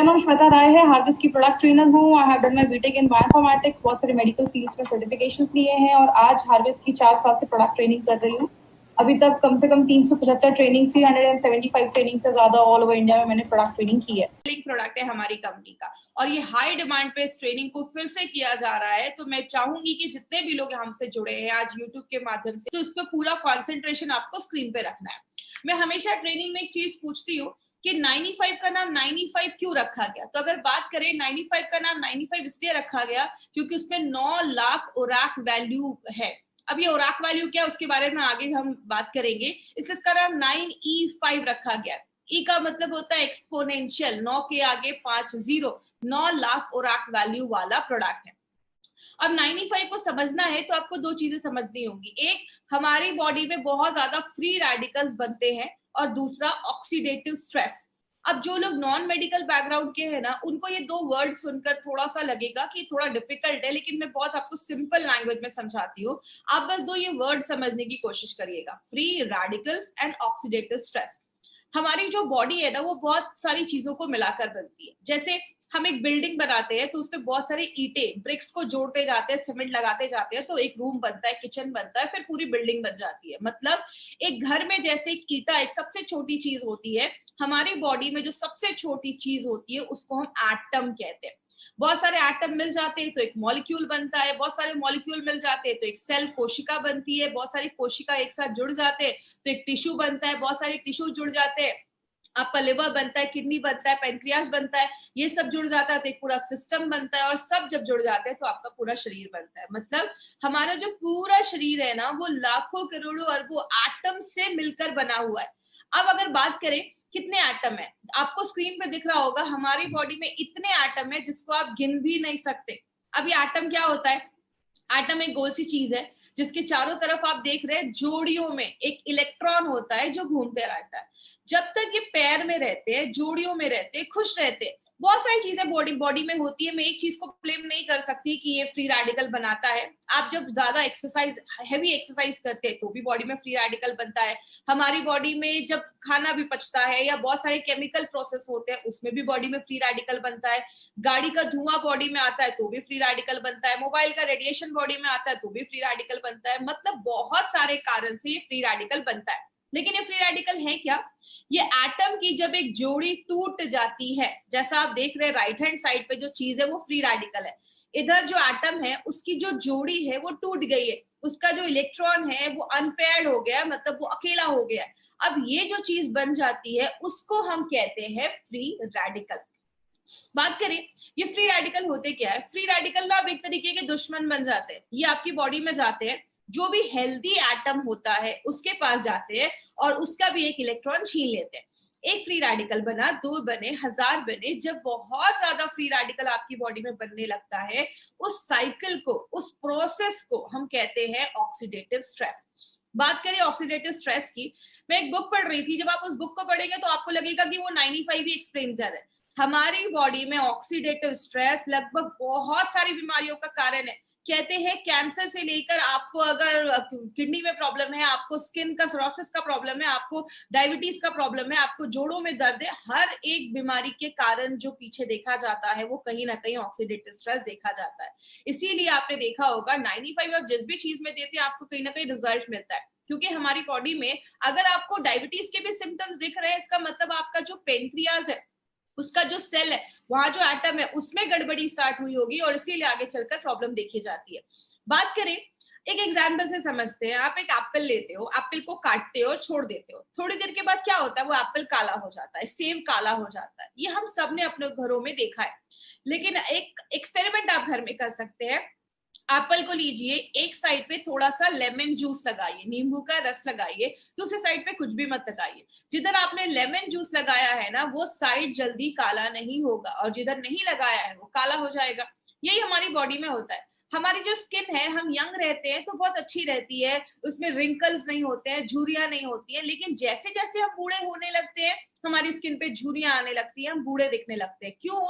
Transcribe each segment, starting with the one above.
मेरा नाम श्वेता राय है, हार्वेस्ट की प्रोडक्ट ट्रेनर हूँ। I have done my BTech in bioinformatics, बहुत सारे मेडिकल फील्ड्स में सर्टिफिकेशंस लिए हैं और आज हार्वेस्ट की 4 साल से प्रोडक्ट ट्रेनिंग कर रही हूँ। अभी तक कम से कम 375 ट्रेनिंग, 375 ट्रेनिंग से ज्यादा ऑल ओवर इंडिया में मैंने प्रोडक्ट ट्रेनिंग की है। प्रोडक्ट है हमारी कंपनी का और ये हाई डिमांड पे इस ट्रेनिंग को फिर से किया जा रहा है। तो मैं चाहूंगी कि जितने भी लोग हमसे जुड़े हैं आज यूट्यूब के माध्यम से, तो उस पर पूरा कॉन्सेंट्रेशन आपको स्क्रीन पे रखना है। मैं हमेशा ट्रेनिंग में एक चीज पूछती हूँ कि 95 का नाम 95 क्यों रखा गया। तो अगर बात करें 95 का नाम 95 इसलिए रखा गया क्योंकि उसमें 9 लाख ओराक वैल्यू है। अब ये ओराक वैल्यू क्या है उसके बारे में आगे हम बात करेंगे, इसलिए इसका नाम 9E5 रखा गया। ई का मतलब होता है एक्सपोनेंशियल, 9 के आगे 5 जीरो, 9 लाख ओराक वैल्यू वाला प्रोडक्ट है। अब 95 को समझना है तो आपको दो चीजें समझनी होंगी। एक, हमारी बॉडी में बहुत ज्यादा फ्री रेडिकल्स बनते हैं और दूसरा ऑक्सीडेटिव स्ट्रेस। अब जो लोग नॉन मेडिकल बैकग्राउंड के हैं ना, उनको ये दो वर्ड सुनकर थोड़ा सा लगेगा कि थोड़ा डिफिकल्ट है, लेकिन मैं बहुत आपको सिंपल लैंग्वेज में समझाती हूँ। आप बस दो ये वर्ड समझने की कोशिश करिएगा, free radicals and oxidative stress. हमारी जो बॉडी है ना वो बहुत सारी चीजों को मिलाकर बनती है। जैसे हम एक बिल्डिंग बनाते हैं तो उसमें बहुत सारे ईंटे ब्रिक्स को जोड़ते जाते हैं, सीमेंट लगाते जाते हैं, तो एक रूम बनता है, किचन बनता है, फिर पूरी बिल्डिंग बन जाती है। मतलब एक घर में जैसे एक ईंटा एक सबसे छोटी चीज होती है, हमारी बॉडी में जो सबसे छोटी चीज होती है उसको हम एटम कहते हैं। बहुत सारे एटम मिल जाते हैं तो एक मॉलिक्यूल बनता है, बहुत सारे मॉलिक्यूल मिल जाते हैं तो एक सेल कोशिका बनती है, बहुत सारी कोशिका एक साथ जुड़ जाते हैं तो एक टिश्यू बनता है, बहुत सारे टिश्यू जुड़ जाते हैं, आपका लिवर बनता है, किडनी बनता है, पेनक्रियास बनता है, ये सब जुड़ जाता है तो एक पूरा सिस्टम बनता है, और सब जब जुड़ जाते हैं तो आपका पूरा शरीर बनता है। मतलब हमारा जो पूरा शरीर है ना वो लाखों करोड़ों अरबों एटम से मिलकर बना हुआ है। अब अगर बात करें कितने एटम है, आपको स्क्रीन पे दिख रहा होगा हमारी बॉडी में इतने एटम है जिसको आप गिन भी नहीं सकते। अब ये एटम क्या होता है? एटम एक गोल सी चीज है जिसके चारों तरफ आप देख रहे हैं जोड़ियों में एक इलेक्ट्रॉन होता है जो घूमते रहता है। जब तक ये पैर में रहते हैं, जोड़ियों में रहते हैं, खुश रहते हैं, बहुत सारी चीजें बॉडी में होती है। मैं एक चीज को ब्लेम नहीं कर सकती कि ये फ्री रेडिकल बनाता है। आप जब ज्यादा एक्सरसाइज, हैवी एक्सरसाइज करते हैं तो भी बॉडी में फ्री रेडिकल बनता है। हमारी बॉडी में जब खाना भी पचता है या बहुत सारे केमिकल प्रोसेस होते हैं उसमें भी बॉडी में फ्री रेडिकल बनता है। गाड़ी का धुआं बॉडी में आता है तो भी फ्री रेडिकल बनता है। मोबाइल का रेडिएशन बॉडी में आता है तो भी फ्री रेडिकल बनता है। मतलब बहुत सारे कारण से ये फ्री रेडिकल बनता है। लेकिन ये फ्री रेडिकल है क्या? ये एटम की जब एक जोड़ी टूट जाती है, जैसा आप देख रहे हैं राइट हैंड साइड पे जो चीज है वो फ्री रेडिकल है। इधर जो एटम है उसकी जो जोड़ी है वो टूट गई है, उसका जो इलेक्ट्रॉन है वो अनपेयर्ड हो गया, मतलब वो अकेला हो गया। अब ये जो चीज बन जाती है उसको हम कहते हैं फ्री रेडिकल। बात करें ये फ्री रेडिकल होते क्या है? फ्री रेडिकल ना अब एक तरीके के दुश्मन बन जाते हैं। ये आपकी बॉडी में जाते हैं, जो भी हेल्दी एटम होता है उसके पास जाते हैं और उसका भी एक इलेक्ट्रॉन छीन लेते हैं। एक फ्री रेडिकल बना, दो बने, हजार बने, जब बहुत ज्यादा फ्री रेडिकल आपकी बॉडी में बनने लगता है, उस साइकिल को, उस प्रोसेस को हम कहते हैं ऑक्सीडेटिव स्ट्रेस। बात करें ऑक्सीडेटिव स्ट्रेस की, मैं एक बुक पढ़ रही थी, जब आप उस बुक को पढ़ेंगे तो आपको लगेगा कि वो 95 ही एक्सप्लेन कर रहे हैं। हमारी बॉडी में ऑक्सीडेटिव स्ट्रेस लगभग बहुत सारी बीमारियों का कारण है। कहते हैं कैंसर से लेकर आपको अगर किडनी में प्रॉब्लम है, आपको स्किन का सोरोसिस का प्रॉब्लम है, आपको डायबिटीज का प्रॉब्लम है, आपको जोड़ों में दर्द है, हर एक बीमारी के कारण जो पीछे देखा जाता है वो कहीं ना कहीं ऑक्सीडेटिव स्ट्रेस देखा जाता है। इसीलिए आपने देखा होगा 95 आप जिस भी चीज में देते हैं आपको कहीं ना कहीं रिजल्ट मिलता है। क्योंकि हमारी बॉडी में अगर आपको डायबिटीज के भी सिम्टम्स दिख रहे हैं, इसका मतलब आपका जो पेनक्रियाज है, उसका जो सेल है, वहां जो एटम है उसमें गड़बड़ी स्टार्ट हुई होगी और इसीलिए आगे चलकर प्रॉब्लम देखी जाती है। बात करें एक एग्जाम्पल से समझते हैं। आप एक एप्पल लेते हो, एप्पल को काटते हो, छोड़ देते हो, थोड़ी देर के बाद क्या होता है? वो एप्पल काला हो जाता है, सेब काला हो जाता है। ये हम सब ने अपने घरों में देखा है। लेकिन एक एक्सपेरिमेंट आप घर में कर सकते हैं। एप्पल को लीजिए, एक साइड पे थोड़ा सा लेमन जूस लगाइए, नींबू का रस लगाइए, दूसरी साइड पे कुछ भी मत लगाइए। जिधर आपने लेमन जूस लगाया है ना वो साइड जल्दी काला नहीं होगा और जिधर नहीं लगाया है वो काला हो जाएगा। यही हमारी बॉडी में होता है। हमारी जो स्किन है, हम यंग रहते हैं तो बहुत अच्छी रहती है, उसमें रिंकल्स नहीं होते हैं, झुर्रियां नहीं होती हैं। लेकिन जैसे जैसे हम बूढ़े होने लगते हैं हमारी स्किन पे झुर्रियां आने लगती है, हम बूढ़े दिखने लगते हैं। क्यों?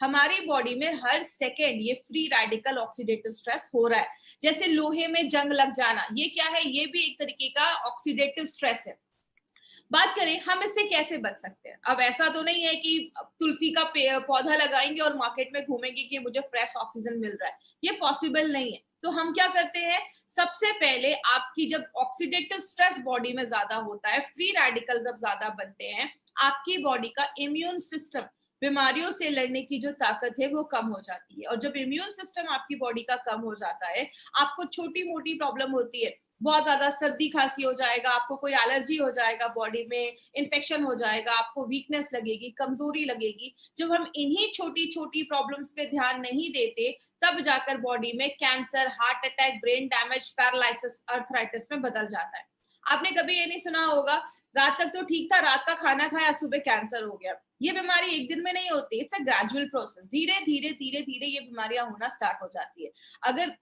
हमारी बॉडी में हर सेकेंड ये फ्री रेडिकल ऑक्सीडेटिव स्ट्रेस हो रहा है। जैसे लोहे में जंग लग जाना, ये क्या है? ये भी एक तरीके का ऑक्सीडेटिव स्ट्रेस है। बात करें हम इससे कैसे बच सकते हैं। अब ऐसा तो नहीं है कि तुलसी का पौधा लगाएंगे और मार्केट में घूमेंगे कि मुझे फ्रेश ऑक्सीजन मिल रहा है, ये पॉसिबल नहीं है। तो हम क्या करते हैं, सबसे पहले आपकी जब ऑक्सीडेटिव स्ट्रेस बॉडी में ज्यादा होता है, फ्री रेडिकल जब ज्यादा बनते हैं, आपकी बॉडी का इम्यून सिस्टम, बीमारियों से लड़ने की जो ताकत है वो कम हो जाती है। और जब इम्यून सिस्टम आपकी बॉडी का कम हो जाता है, आपको छोटी मोटी प्रॉब्लम होती है, बहुत ज्यादा सर्दी खांसी हो जाएगा, आपको कोई एलर्जी हो जाएगा, बॉडी में इन्फेक्शन हो जाएगा, आपको वीकनेस लगेगी, कमजोरी लगेगी। जब हम इन्हीं छोटी छोटी प्रॉब्लम्स पे ध्यान नहीं देते, तब जाकर बॉडी में cancer, heart attack, brain damage, paralysis, arthritis में बदल जाता है। आपने कभी ये नहीं सुना होगा, रात तक तो ठीक था, रात का खाना खाया, सुबह कैंसर हो गया। ये बीमारी एक दिन में नहीं होती, इट्स अ ग्रेजुअल प्रोसेस। धीरे धीरे धीरे धीरे ये बीमारियां होना स्टार्ट हो जाती है। अगर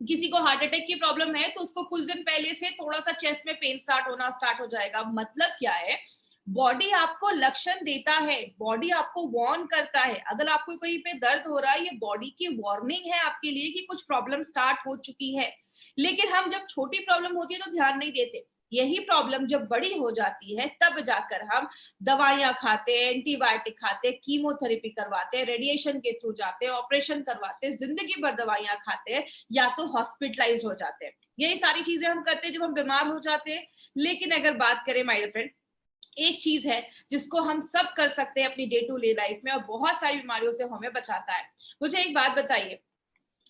किसी को हार्ट अटैक की प्रॉब्लम है तो उसको कुछ दिन पहले से थोड़ा सा चेस्ट में पेन स्टार्ट हो जाएगा। मतलब क्या है, बॉडी आपको लक्षण देता है, बॉडी आपको वार्न करता है। अगर आपको कहीं पे दर्द हो रहा है, ये बॉडी की वार्निंग है आपके लिए कि कुछ प्रॉब्लम स्टार्ट हो चुकी है। लेकिन हम जब छोटी प्रॉब्लम होती है तो ध्यान नहीं देते, यही प्रॉब्लम जब बड़ी हो जाती है तब जाकर हम दवाइयां खाते हैं, एंटीबायोटिक खाते हैं, कीमोथेरेपी करवाते हैं, रेडिएशन के थ्रू जाते हैं, ऑपरेशन करवाते हैं, जिंदगी भर दवाइयां खाते हैं, या तो हॉस्पिटलाइज हो जाते हैं। यही सारी चीजें हम करते हैं जब हम बीमार हो जाते हैं। लेकिन अगर बात करें माय डियर फ्रेंड, एक चीज है जिसको हम सब कर सकते हैं अपनी डे टू डे लाइफ में और बहुत सारी बीमारियों से हमें बचाता है। मुझे एक बात बताइए,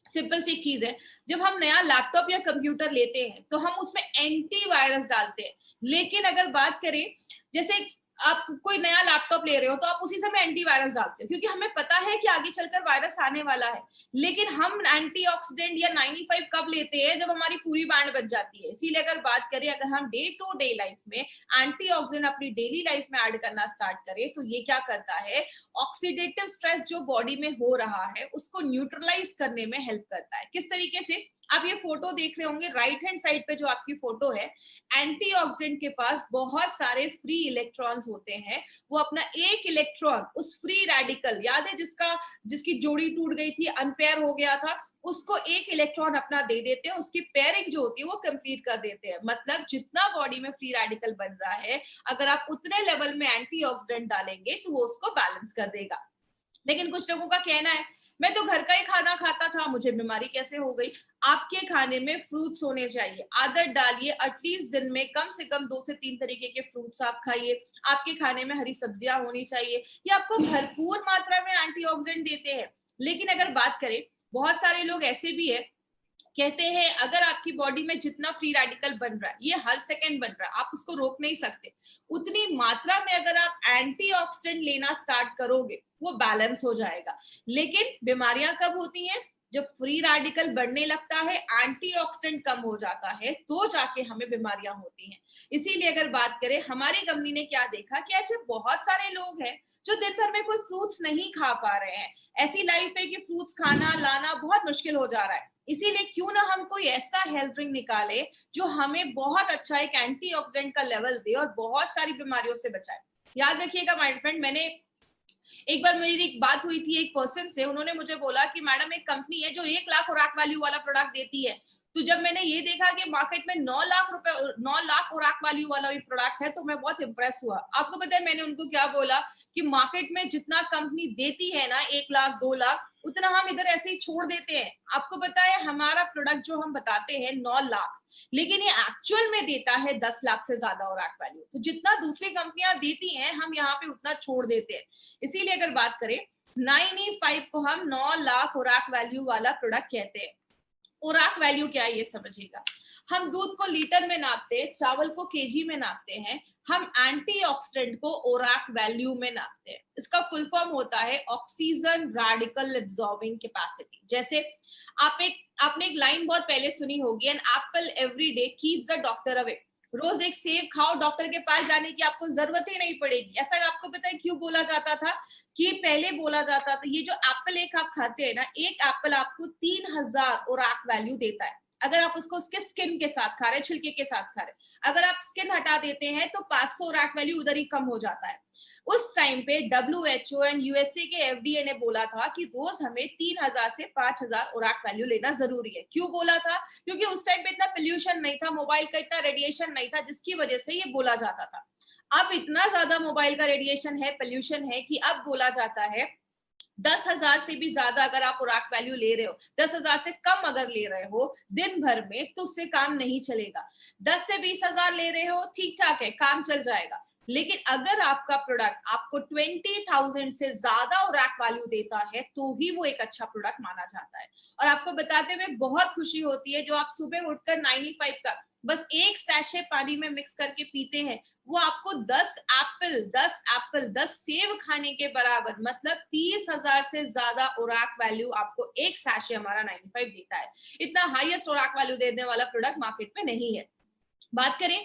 सिंपल सी एक चीज है, जब हम नया लैपटॉप या कंप्यूटर लेते हैं तो हम उसमें एंटीवायरस डालते हैं। लेकिन अगर बात करें, जैसे आप कोई नया लैपटॉप ले रहे हो तो आप उसी समय एंटीवायरस डालते हो, क्योंकि हमें पता है कि आगे चलकर वायरस आने वाला है। लेकिन हम एंटीऑक्सीडेंट या 95 कब लेते हैं, जब हमारी पूरी बैंड बच जाती है। इसीलिए अगर बात करें, अगर हम डे टू डे लाइफ में एंटीऑक्सीडेंट अपनी डेली लाइफ में ऐड करना स्टार्ट करें, तो ये क्या करता है, ऑक्सीडेटिव स्ट्रेस जो बॉडी में हो रहा है उसको न्यूट्रलाइज करने में हेल्प करता है। किस तरीके से, आप ये फोटो देख रहे होंगे, राइट हैंड साइड पे जो आपकी फोटो है, एंटीऑक्सीडेंट के पास बहुत सारे फ्री इलेक्ट्रॉन्स होते हैं। वो अपना एक इलेक्ट्रॉन उस फ्री रेडिकल, याद है जिसकी जोड़ी टूट गई थी, अनपेयर हो गया था, उसको एक इलेक्ट्रॉन अपना दे देते हैं, उसकी पेयरिंग जो होती है वो कंप्लीट कर देते हैं। मतलब जितना बॉडी में फ्री रेडिकल बन रहा है, अगर आप उतने लेवल में एंटीऑक्सीडेंट डालेंगे तो वो उसको बैलेंस कर देगा। लेकिन कुछ लोगों का कहना है, मैं तो घर का ही खाना खाता था, मुझे बीमारी कैसे हो गई। आपके खाने में फ्रूट्स होने चाहिए, आदत डालिए, एटलीस्ट दिन में कम से कम 2 से 3 तरीके के फ्रूट्स आप खाइए। आपके खाने में हरी सब्जियां होनी चाहिए, ये आपको भरपूर मात्रा में एंटीऑक्सीडेंट देते हैं। लेकिन अगर बात करें, बहुत सारे लोग ऐसे भी है, कहते हैं अगर आपकी बॉडी में जितना फ्री रेडिकल बन रहा है, ये हर सेकंड बन रहा है, आप उसको रोक नहीं सकते, उतनी मात्रा में अगर आप एंटीऑक्सीडेंट लेना स्टार्ट करोगे वो बैलेंस हो जाएगा। लेकिन बीमारियां कब होती हैं, जब फ्री रेडिकल बढ़ने लगता है, एंटीऑक्सीडेंट कम हो जाता है, तो जाके हमें बीमारियां होती हैं। इसीलिए अगर बात करें, हमारी कंपनी ने क्या देखा कि ऐसे बहुत सारे लोग हैं जो दिन भर में कोई फ्रूट्स नहीं खा पा रहे हैं। ऐसी लाइफ है कि फ्रूट्स खाना लाना बहुत मुश्किल हो जा रहा है। इसीलिए क्यों ना हम कोई ऐसा हेल्थ ड्रिंक निकाले जो हमें बहुत अच्छा एक एंटीऑक्सीडेंट का लेवल दे और बहुत सारी बीमारियों से बचाए। याद रखिएगा माय फ्रेंड, मैंने एक बार मेरी एक बात हुई थी एक पर्सन से, उन्होंने मुझे बोला कि मैडम एक कंपनी है जो 1 लाख खुराक वैल्यू वाला प्रोडक्ट देती है। तो जब मैंने ये देखा कि मार्केट में 9 लाख खुराक वैल्यू वाला भी प्रोडक्ट है, तो मैं बहुत इंप्रेस हुआ। आपको पता है मैंने उनको क्या बोला कि मार्केट में जितना कंपनी देती है ना, 1 लाख 2 लाख, उतना हम इधर ऐसे ही छोड़ देते हैं। आपको पता है हमारा प्रोडक्ट जो हम बताते हैं 9 लाख, लेकिन ये एक्चुअल में देता है 10 लाख से ज्यादा खुराक वैल्यू। तो जितना दूसरी कंपनियां देती हैं, हम यहाँ पे उतना छोड़ देते हैं। इसीलिए अगर बात करें, 95 को हम 9 लाख खुराक वैल्यू वाला प्रोडक्ट कहते हैं। खुराक वैल्यू क्या है ये समझिएगा। हम दूध को लीटर में नापते हैं, चावल को केजी में नापते हैं, हम एंटीऑक्सीडेंट को ओराक वैल्यू में नापते हैं। इसका फुल फॉर्म होता है ऑक्सीजन रेडिकल एब्जॉर्बिंग कैपेसिटी। जैसे आपने एक लाइन बहुत पहले सुनी होगी, an apple every day keeps the doctor away. रोज एक सेब खाओ, डॉक्टर के पास जाने की आपको जरूरत ही नहीं पड़ेगी। ऐसा आपको पता है क्यों बोला जाता था? कि पहले बोला जाता था ये जो एप्पल एक आप खाते हैं ना, एक एप्पल आपको 3000 ओराक वैल्यू देता है। अगर आप उसको उसके स्किन के साथ खा रहे हैं, छिलके के साथ खा रहे हैं, अगर आप स्किन हटा देते हैं तो 500 ओराक वैल्यू उधर ही कम हो जाता है। उस टाइम पे WHO एंड यूएसए के FDA ने बोला था कि रोज हमें 3000 से 5000 ओराक वैल्यू लेना जरूरी है। क्यों बोला था? क्योंकि उस टाइम पे इतना पोल्यूशन नहीं था, मोबाइल का इतना रेडिएशन नहीं था, जिसकी वजह से ये बोला जाता था। अब इतना ज्यादा मोबाइल का रेडिएशन है, पोल्यूशन है कि अब बोला जाता है 10,000 से भी ज्यादा अगर आप उराक वैल्यू ले रहे हो, 10,000 से कम अगर ले रहे हो दिन भर में, तो उससे काम नहीं चलेगा। 10 से 20,000 ले रहे हो, ठीक ठाक है, काम चल जाएगा। लेकिन अगर आपका प्रोडक्ट आपको 20,000 से ज्यादा उराक वैल्यू देता है, तो ही वो एक अच्छा प्रोडक्ट माना जाता है। और आपको बताते हुए बहुत खुशी होती है, जो आप सुबह उठकर 95 का बस एक सैशे पानी में मिक्स करके पीते हैं, वो आपको 10 सेब खाने के बराबर, मतलब 30,000 से ज्यादा उराक वैल्यू आपको एक सैशे हमारा 95 देता है। इतना हाईएस्ट उराक वैल्यू देने वाला प्रोडक्ट मार्केट में नहीं है। बात करें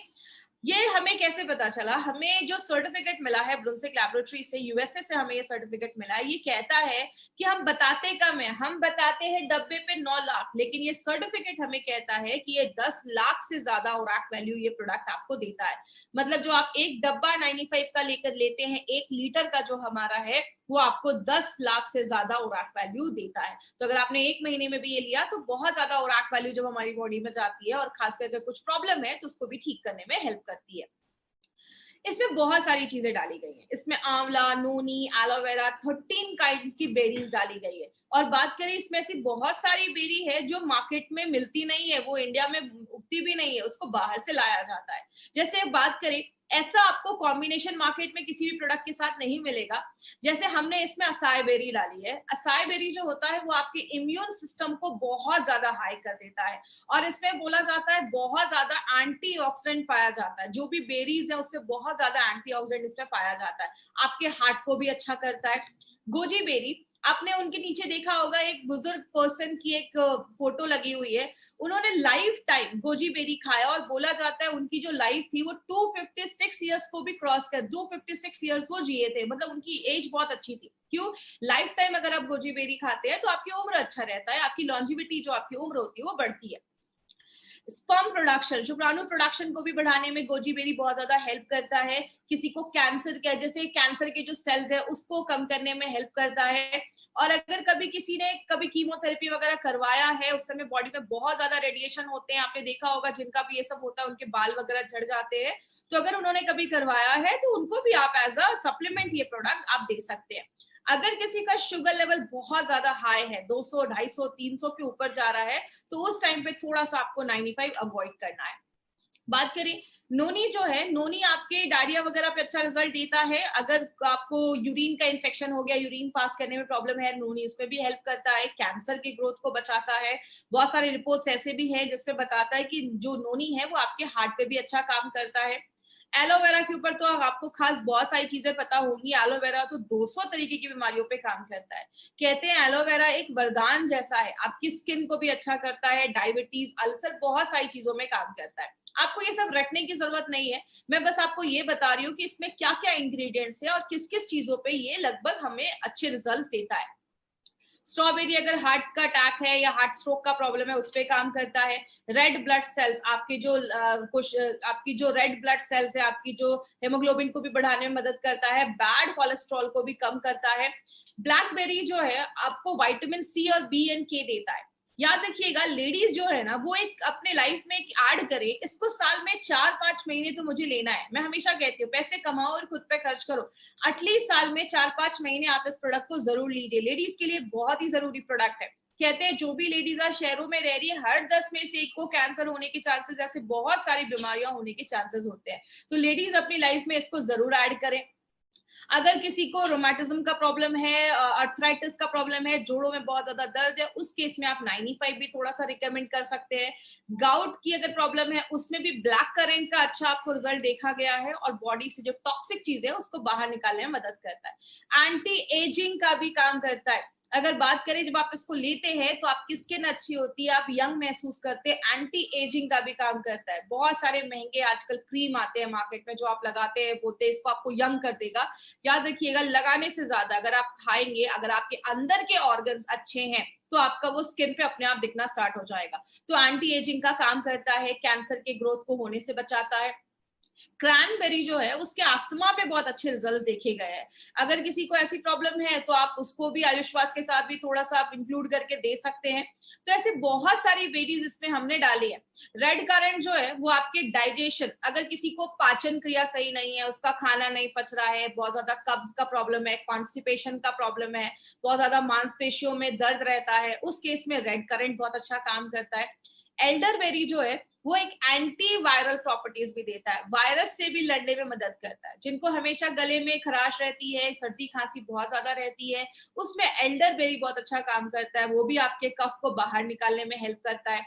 ये हमें कैसे पता चला, हमें जो सर्टिफिकेट मिला है ब्रुंसविक लैबोरेटरी से, यूएसए से हमें ये सर्टिफिकेट मिला है। ये कहता है कि हम बताते कम है, हम बताते हैं डब्बे पे 9 लाख, लेकिन ये सर्टिफिकेट हमें कहता है कि ये 10 लाख से ज्यादा उराक वैल्यू ये प्रोडक्ट आपको देता है। मतलब जो आप एक डब्बा 95 का लेकर लेते हैं, 1 लीटर का जो हमारा है, वो आपको 10 लाख से ज्यादा उराक वैल्यू देता है। तो अगर आपने 1 महीने में भी ये लिया, तो बहुत ज्यादा उराक वैल्यू जब हमारी बॉडी में जाती है, और खास करके कुछ प्रॉब्लम है, तो उसको भी ठीक करने में हेल्प करती है। इसमें बहुत सारी चीजें डाली गई हैं। इसमें आंवला, नोनी, एलोवेरा, 13 काइंड्स की बेरीज डाली गई है। और बात करें, इसमें ऐसी बहुत सारी बेरी है जो मार्केट में मिलती नहीं है, वो इंडिया में उगती भी नहीं है, उसको बाहर से लाया जाता है। जैसे बात करें, ऐसा आपको कॉम्बिनेशन मार्केट में किसी भी प्रोडक्ट के साथ नहीं मिलेगा। जैसे हमने इसमें असाई बेरी डाली है। असाई बेरी जो होता है वो आपके इम्यून सिस्टम को बहुत ज्यादा हाई कर देता है, और इसमें बोला जाता है बहुत ज्यादा एंटीऑक्सीडेंट पाया जाता है। जो भी बेरीज है उससे बहुत ज्यादा एंटीऑक्सीडेंट इसमें पाया जाता है। आपके हार्ट को भी अच्छा करता है। गोजी बेरी, आपने उनके नीचे देखा होगा एक बुजुर्ग पर्सन की एक फोटो लगी हुई है। उन्होंने लाइफ टाइम गोजी बेरी खाया, और बोला जाता है उनकी जो लाइफ थी वो 256 ईयर्स को भी क्रॉस कर 256 ईयर्स वो जिए थे। मतलब उनकी एज बहुत अच्छी थी। क्यों? लाइफ टाइम अगर आप गोजी बेरी खाते हैं तो आपकी उम्र अच्छा रहता है, आपकी लॉन्जिविटी जो आपकी उम्र होती है वो बढ़ती है। स्पर्म प्रोडक्शन, शुक्राणु प्रोडक्शन को भी बढ़ाने में गोजी बेरी बहुत ज्यादा हेल्प करता है। किसी को कैंसर के, जैसे कैंसर के जो सेल्स है उसको कम करने में हेल्प करता है। और अगर कभी किसी ने कभी कीमोथेरेपी वगैरह करवाया है, उस समय बॉडी में बहुत ज्यादा रेडिएशन होते हैं, आपने देखा होगा जिनका भी ये सब होता है उनके बाल वगैरह झड़ जाते हैं, तो अगर उन्होंने कभी करवाया है तो उनको भी आप एज अ सप्लीमेंट ये प्रोडक्ट आप दे सकते हैं। अगर किसी का शुगर लेवल बहुत ज्यादा हाई है, 200, 250, 300 के ऊपर जा रहा है, तो उस टाइम पे थोड़ा सा आपको 95 अवॉइड करना है। बात करें, नोनी जो है, नोनी आपके डायरिया वगैरह पे अच्छा रिजल्ट देता है। अगर आपको यूरिन का इन्फेक्शन हो गया, यूरिन पास करने में प्रॉब्लम है, नोनी उसमें भी हेल्प करता है। कैंसर की ग्रोथ को बचाता है। बहुत सारे रिपोर्ट्स ऐसे भी है जिसमें बताता है कि जो नोनी है वो आपके हार्ट पे भी अच्छा काम करता है। एलोवेरा के ऊपर तो आपको खास बहुत सारी चीजें पता होंगी। एलोवेरा तो 200 तरीके की बीमारियों पे काम करता है। कहते हैं एलोवेरा एक वरदान जैसा है, आपकी स्किन को भी अच्छा करता है, डायबिटीज, अल्सर, बहुत सारी चीजों में काम करता है। आपको ये सब रटने की जरूरत नहीं है, मैं बस आपको ये बता रही हूँ कि इसमें क्या क्या इंग्रेडिएंट्स है और किस किस चीजों पे ये लगभग हमें अच्छे रिजल्ट्स देता है। स्ट्रॉबेरी अगर हार्ट का अटैक है या हार्ट स्ट्रोक का प्रॉब्लम है उस पर काम करता है। रेड ब्लड सेल्स, आपके जो आपकी जो रेड ब्लड सेल्स है, आपकी जो हेमोग्लोबिन को भी बढ़ाने में मदद करता है। बैड कोलेस्ट्रॉल को भी कम करता है। ब्लैकबेरी जो है आपको विटामिन सी और बी एंड के देता है। याद रखिएगा, लेडीज जो है ना, वो एक अपने लाइफ में एक ऐड करे, इसको साल में 4-5 महीने तो मुझे लेना है। मैं हमेशा कहती हूँ पैसे कमाओ और खुद पे खर्च करो। एटलीस्ट साल में 4-5 महीने आप इस प्रोडक्ट को जरूर लीजिए। लेडीज के लिए बहुत ही जरूरी प्रोडक्ट है। कहते हैं जो भी लेडीज आज शहरों में रह रही है, हर 10 में से एक को कैंसर होने के चांसेस, ऐसे बहुत सारी बीमारियां होने के चांसेस होते हैं। तो लेडीज अपनी लाइफ में इसको जरूर ऐड करें। अगर किसी को रोमेटिज्म का प्रॉब्लम है, अर्थराइटिस का प्रॉब्लम है, जोड़ों में बहुत ज्यादा दर्द है, उस केस में आप 95 भी थोड़ा सा रिकमेंड कर सकते हैं। गाउट की अगर प्रॉब्लम है उसमें भी ब्लैक करेंट का अच्छा आपको रिजल्ट देखा गया है, और बॉडी से जो टॉक्सिक चीज है उसको बाहर निकालने में मदद करता है। एंटी एजिंग का भी काम करता है। अगर बात करें, जब आप इसको लेते हैं तो आपकी स्किन अच्छी होती है, आप यंग महसूस करते हैं। एंटी एजिंग का भी काम करता है। बहुत सारे महंगे आजकल क्रीम आते हैं मार्केट में जो आप लगाते हैं, बोलते हैं इसको आपको यंग कर देगा। याद रखिएगा, लगाने से ज्यादा अगर आप खाएंगे, अगर आपके अंदर के ऑर्गन्स अच्छे हैं, तो आपका वो स्किन पे अपने आप दिखना स्टार्ट हो जाएगा। तो एंटी एजिंग का काम करता है, कैंसर के ग्रोथ को होने से बचाता है। क्रैनबेरी जो है उसके अस्थमा पे बहुत अच्छे रिजल्ट्स देखे गए हैं। अगर किसी को ऐसी प्रॉब्लम है तो आप उसको भी आयुष्वास के साथ भी थोड़ा सा आप इंक्लूड करके दे सकते हैं। तो ऐसे बहुत सारी बेरीज इसमें हमने डाली है। रेड करंट जो है वो आपके डाइजेशन, अगर किसी को पाचन क्रिया सही नहीं है, उसका खाना नहीं पच रहा है, बहुत ज्यादा कब्ज का प्रॉब्लम है, कॉन्स्टिपेशन का प्रॉब्लम है, बहुत ज्यादा मांसपेशियों में दर्द रहता है, उस केस में रेड करंट बहुत अच्छा काम करता है। एल्डरबेरी जो है वो एक एंटी वायरल प्रॉपर्टीज भी देता है, वायरस से भी लड़ने में मदद करता है। जिनको हमेशा गले में खराश रहती है, सर्दी खांसी बहुत ज्यादा रहती है, उसमें एल्डरबेरी बहुत अच्छा काम करता है, वो भी आपके कफ को बाहर निकालने में हेल्प करता है।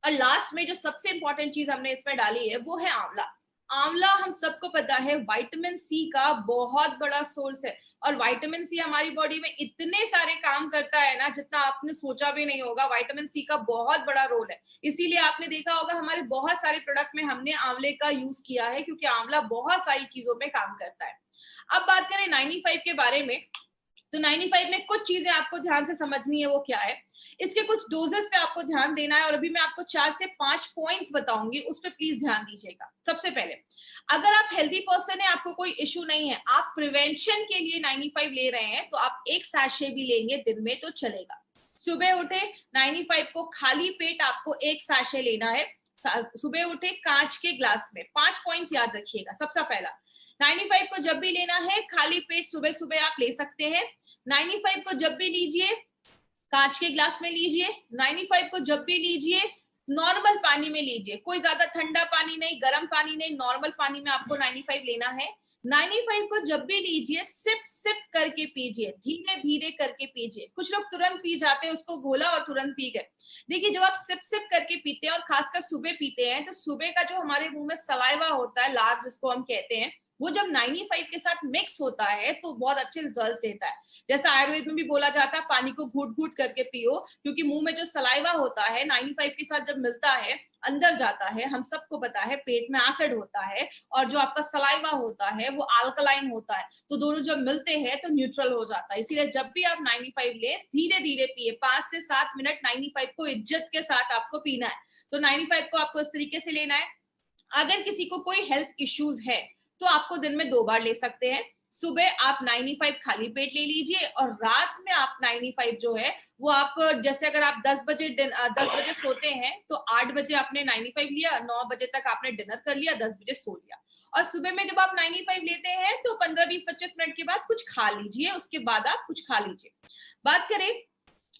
और लास्ट में जो सबसे इंपॉर्टेंट चीज हमने इसमें डाली है वो है आंवला। आंवला हम सबको पता है विटामिन सी का बहुत बड़ा सोर्स है, और विटामिन सी हमारी बॉडी में इतने सारे काम करता है ना जितना आपने सोचा भी नहीं होगा। विटामिन सी का बहुत बड़ा रोल है, इसीलिए आपने देखा होगा हमारे बहुत सारे प्रोडक्ट में हमने आंवले का यूज किया है, क्योंकि आंवला बहुत सारी चीजों में काम करता है। अब बात करें 95 के बारे में, तो 95 में कुछ चीजें आपको ध्यान से समझनी है। वो क्या है, इसके कुछ डोजेस पे आपको ध्यान देना है, और अभी मैं आपको 4 से 5 पॉइंट्स बताऊंगी, उस पर प्लीज ध्यान दीजिएगा। सबसे पहले, अगर आप हेल्दी पर्सन है, आपको कोई इश्यू नहीं है, आप प्रिवेंशन के लिए 95 ले रहे हैं, तो आप एक सैशे भी लेंगे दिन में तो चलेगा। सुबह उठे 95 को खाली पेट आपको एक सैशे लेना है। सुबह उठे कांच के ग्लास में। 5 पॉइंट्स याद रखिएगा। सबसे पहला, 95 को जब भी लेना है खाली पेट सुबह सुबह आप ले सकते हैं। 95 को जब भी लीजिए कांच के ग्लास में लीजिए। 95 को जब भी लीजिए नॉर्मल पानी में लीजिए, कोई ज्यादा ठंडा पानी नहीं, गर्म पानी नहीं, नॉर्मल पानी में आपको 95 लेना है। 95 को जब भी लीजिए सिप सिप करके पीजिए, धीरे धीरे करके पीजिए। कुछ लोग तुरंत पी जाते हैं, उसको घोला और तुरंत पी गए। देखिए, जब आप सिप सिप करके पीते हैं और खासकर सुबह पीते हैं, तो सुबह का जो हमारे मुंह में सलाइवा होता है, लार जिसको हम कहते हैं, वो जब 95 के साथ मिक्स होता है तो बहुत अच्छे रिजल्ट्स देता है। जैसा आयुर्वेद में भी बोला जाता है पानी को घूट घूट करके पियो, क्योंकि मुंह में जो सलाइवा होता है 95 के साथ जब मिलता है अंदर जाता है, हम सबको पता है पेट में एसिड होता है, और जो आपका सलाइवा होता है वो अल्कलाइन होता है, तो दोनों जब मिलते हैं तो न्यूट्रल हो जाता है। इसीलिए जब भी आप 95 ले, धीरे धीरे पिए, 5 से 7 मिनट 95 को इज्जत के साथ आपको पीना है। तो 95 को आपको इस तरीके से लेना है। अगर किसी को कोई हेल्थ इश्यूज है तो आपको दिन में 2 बार ले सकते हैं। सुबह आप 95 खाली पेट ले लीजिए, और रात में आप 95 जो है वो आप, जैसे अगर आप 10 बजे सोते हैं तो 8 बजे आपने 95 लिया, 9 बजे तक आपने डिनर कर लिया, 10 बजे सो लिया। और सुबह में जब आप 95 लेते हैं तो 15, 20, 25 मिनट के बाद कुछ खा लीजिए, उसके बाद आप कुछ खा लीजिए। बात करें,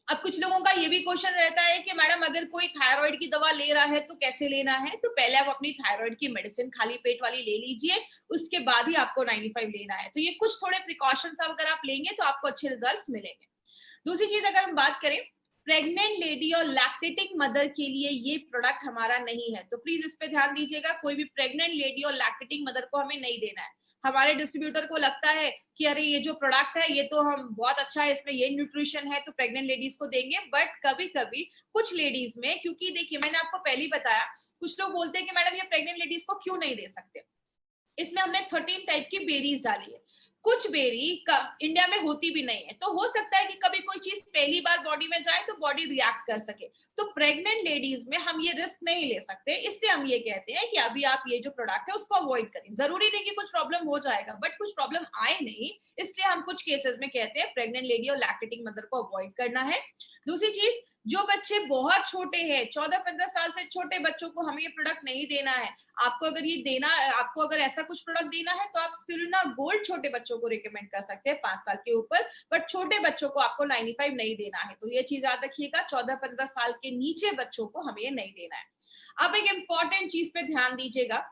अब कुछ लोगों का ये भी क्वेश्चन रहता है कि मैडम अगर कोई थायराइड की दवा ले रहा है तो कैसे लेना है। तो पहले आप अपनी थायराइड की मेडिसिन खाली पेट वाली ले लीजिए, उसके बाद ही आपको 95 लेना है। तो ये कुछ थोड़े प्रिकॉशंस अगर आप लेंगे तो आपको अच्छे रिजल्ट्स मिलेंगे। दूसरी चीज, अगर हम बात करें, प्रेग्नेंट लेडी और लैक्टेटिंग मदर के लिए ये प्रोडक्ट हमारा नहीं है, तो प्लीज इस पे ध्यान दीजिएगा। कोई भी प्रेग्नेंट लेडी और लैक्टेटिंग मदर को हमें नहीं देना है। हमारे डिस्ट्रीब्यूटर को लगता है कि अरे ये जो प्रोडक्ट है ये तो हम बहुत अच्छा है, इसमें ये न्यूट्रिशन है, तो प्रेग्नेंट लेडीज को देंगे। बट कभी कभी कुछ लेडीज में, क्योंकि देखिए मैंने आपको पहले ही बताया, कुछ लोग बोलते हैं कि मैडम ये प्रेग्नेंट लेडीज को क्यों नहीं दे सकते। इसमें हमने 13 टाइप की बेरीज डाली है। कुछ बेरी इंडिया में होती भी नहीं है, तो हो सकता है कि कभी कोई चीज पहली बार बॉडी में जाए तो बॉडी रिएक्ट कर सके। तो प्रेग्नेंट लेडीज में हम ये रिस्क नहीं ले सकते, इसलिए हम ये कहते हैं कि अभी आप ये जो प्रोडक्ट है उसको अवॉइड करें। जरूरी नहीं कि कुछ प्रॉब्लम हो जाएगा, बट कुछ प्रॉब्लम आए नहीं, इसलिए हम कुछ केसेस में कहते हैं प्रेग्नेंट लेडी और लैक्टेटिंग मदर को अवॉइड करना है। दूसरी चीज, जो बच्चे बहुत छोटे हैं, 14-15 साल से छोटे बच्चों को हमें ये प्रोडक्ट नहीं देना है। आपको अगर ये देना, आपको अगर ऐसा कुछ प्रोडक्ट देना है तो आप स्पिरुलिना गोल्ड छोटे बच्चों को रिकमेंड कर सकते हैं 5 साल के ऊपर, बट छोटे बच्चों को आपको 95 नहीं देना है। तो ये चीज याद रखिएगा, 14-15 साल के नीचे बच्चों को हमें ये नहीं देना है। अब एक इंपॉर्टेंट चीज पे ध्यान दीजिएगा,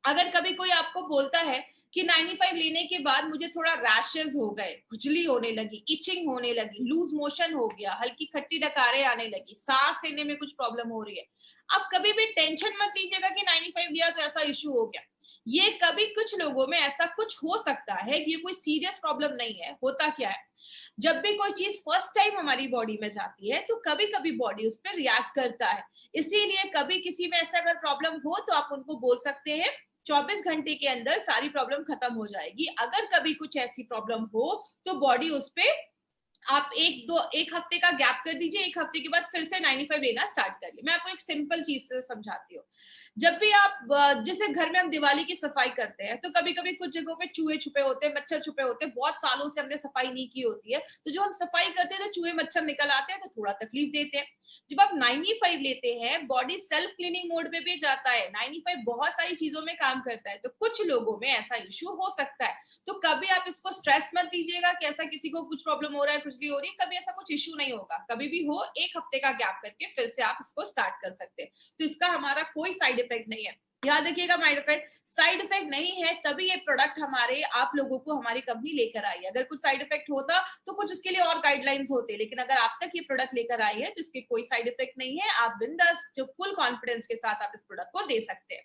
अगर कभी कोई आपको बोलता है कि 95 लेने के बाद मुझे थोड़ा रैशेस हो गए, खुजली होने लगी, इचिंग होने लगी, लूज मोशन हो गया, हल्की खट्टी डकारें आने लगी, सांस लेने में कुछ प्रॉब्लम हो रही है, अब कभी भी टेंशन मत लीजिएगा कि 95 लिया तो ऐसा इश्यू हो गया। ये कभी कुछ लोगों में ऐसा कुछ हो सकता है, ये कोई सीरियस प्रॉब्लम नहीं है। होता क्या है, जब भी कोई चीज फर्स्ट टाइम हमारी बॉडी में जाती है तो कभी कभी बॉडी उस पर रिएक्ट करता है। इसीलिए कभी किसी में ऐसा अगर प्रॉब्लम हो तो आप उनको बोल सकते हैं 24 घंटे के अंदर सारी प्रॉब्लम खत्म हो जाएगी। अगर कभी कुछ ऐसी प्रॉब्लम हो तो बॉडी उस पर आप एक हफ्ते का गैप कर दीजिए, एक हफ्ते के बाद फिर से 95 लेना स्टार्ट करिए। मैं आपको एक सिंपल चीज से समझाती हूँ। जब भी आप जैसे घर में हम दिवाली की सफाई करते हैं, तो कभी कभी कुछ जगहों पे चूहे छुपे होते हैं, मच्छर छुपे होते हैं, बहुत सालों से हमने सफाई नहीं की होती है, तो जो हम सफाई करते हैं तो चूहे मच्छर निकल आते हैं, तो थोड़ा तकलीफ देते हैं। जब आप 95 लेते हैं, बॉडी सेल्फ क्लीनिंग मोड में भी जाता है, 95 बहुत सारी चीजों में काम करता है, तो कुछ लोगों में ऐसा इश्यू हो सकता है। तो कभी आप इसको स्ट्रेस मत लीजिएगा कि ऐसा किसी को कुछ प्रॉब्लम हो रहा है, कुछ भी हो रही है, कभी ऐसा कुछ इश्यू नहीं होगा। कभी भी हो, एक हफ्ते का गैप करके फिर से आप इसको स्टार्ट कर सकते हैं। तो इसका हमारा कोई साइड इफेक्ट नहीं है। याद रखिएगा, साइड इफेक्ट नहीं है, तभी ये प्रोडक्ट हमारे आप लोगों को हमारी कंपनी लेकर आई है। अगर कुछ साइड इफेक्ट होता तो कुछ इसके लिए और गाइडलाइंस होते, लेकिन अगर आप तक ये प्रोडक्ट लेकर आई है तो इसके कोई साइड इफेक्ट नहीं है। आप बिंदास जो फुल कॉन्फिडेंस के साथ आप इस प्रोडक्ट को दे सकते हैं।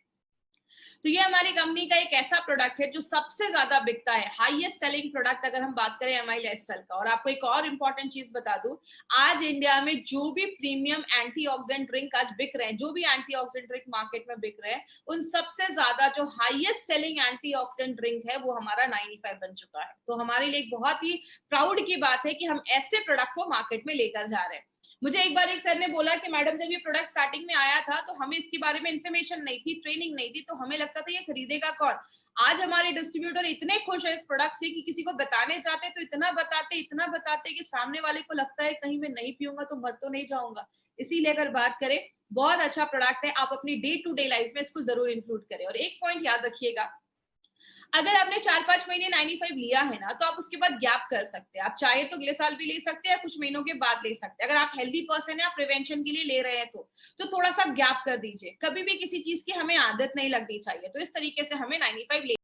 तो ये हमारी कंपनी का एक ऐसा प्रोडक्ट है जो सबसे ज्यादा बिकता है, हाईएस्ट सेलिंग प्रोडक्ट अगर हम बात करें एमआई लाइफस्टाइल का। और आपको एक और इंपॉर्टेंट चीज बता दूं, आज इंडिया में जो भी प्रीमियम एंटीऑक्सीडेंट ड्रिंक आज बिक रहे हैं, जो भी एंटीऑक्सीडेंट ड्रिंक मार्केट में बिक रहे हैं, उन सबसे ज्यादा जो हाईएस्ट सेलिंग एंटीऑक्सीडेंट ड्रिंक है वो हमारा 95 बन चुका है। तो हमारे लिए एक बहुत ही प्राउड की बात है कि हम ऐसे प्रोडक्ट को मार्केट में लेकर जा रहे हैं। मुझे एक बार एक सर ने बोला कि मैडम जब ये प्रोडक्ट स्टार्टिंग में आया था तो हमें इसके बारे में इन्फॉर्मेशन नहीं थी, ट्रेनिंग नहीं थी, तो हमें लगता था ये खरीदेगा कौन। आज हमारे डिस्ट्रीब्यूटर इतने खुश है इस प्रोडक्ट से कि किसी को बताने जाते तो इतना बताते कि सामने वाले को लगता है कहीं मैं नहीं पीऊंगा तो मर तो नहीं जाऊंगा। इसीलिए अगर बात करें, बहुत अच्छा प्रोडक्ट है, आप अपनी डे टू डे लाइफ में इसको जरूर इंक्लूड करें। और एक पॉइंट याद रखिएगा, अगर आपने 4-5 महीने 95 लिया है ना, तो आप उसके बाद गैप कर सकते हैं। आप चाहे तो अगले साल भी ले सकते हैं, कुछ महीनों के बाद ले सकते हैं। अगर आप हेल्दी पर्सन है, आप प्रिवेंशन के लिए ले रहे हैं तो थोड़ा सा गैप कर दीजिए। कभी भी किसी चीज की हमें आदत नहीं लगनी चाहिए। तो इस तरीके से हमें 95 ले